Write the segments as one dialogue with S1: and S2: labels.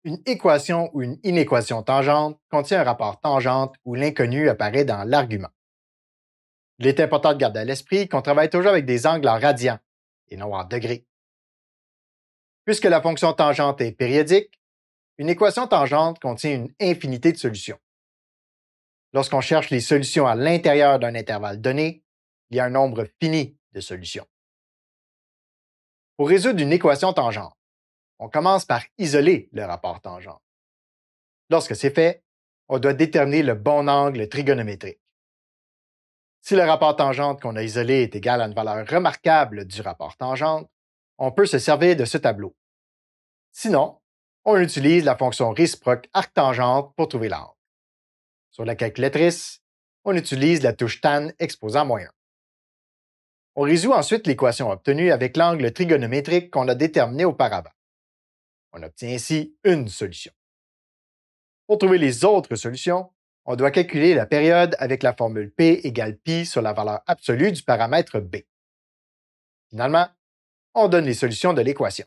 S1: Une équation ou une inéquation tangente contient un rapport tangente où l'inconnu apparaît dans l'argument. Il est important de garder à l'esprit qu'on travaille toujours avec des angles en radians et non en degrés. Puisque la fonction tangente est périodique, une équation tangente contient une infinité de solutions. Lorsqu'on cherche les solutions à l'intérieur d'un intervalle donné, il y a un nombre fini de solutions. Pour résoudre une équation tangente, on commence par isoler le rapport tangente. Lorsque c'est fait, on doit déterminer le bon angle trigonométrique. Si le rapport tangente qu'on a isolé est égal à une valeur remarquable du rapport tangente, on peut se servir de ce tableau. Sinon, on utilise la fonction réciproque arctangente pour trouver l'angle. Sur la calculatrice, on utilise la touche tan exposant -1. On résout ensuite l'équation obtenue avec l'angle trigonométrique qu'on a déterminé auparavant. On obtient ainsi une solution. Pour trouver les autres solutions, on doit calculer la période avec la formule P égale pi sur la valeur absolue du paramètre B. Finalement, on donne les solutions de l'équation.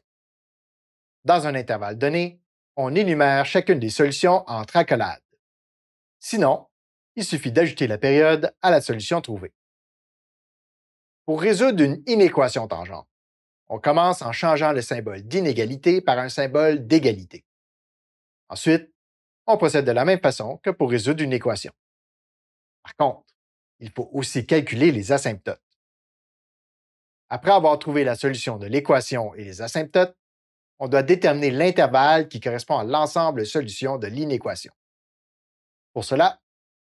S1: Dans un intervalle donné, on énumère chacune des solutions entre accolades. Sinon, il suffit d'ajouter la période à la solution trouvée. Pour résoudre une inéquation tangente, on commence en changeant le symbole d'inégalité par un symbole d'égalité. Ensuite, on procède de la même façon que pour résoudre une équation. Par contre, il faut aussi calculer les asymptotes. Après avoir trouvé la solution de l'équation et les asymptotes, on doit déterminer l'intervalle qui correspond à l'ensemble de solutions de l'inéquation. Pour cela,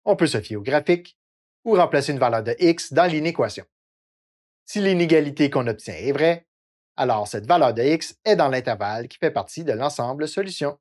S1: on peut se fier au graphique ou remplacer une valeur de x dans l'inéquation. Si l'inégalité qu'on obtient est vraie, alors cette valeur de x est dans l'intervalle qui fait partie de l'ensemble de solutions.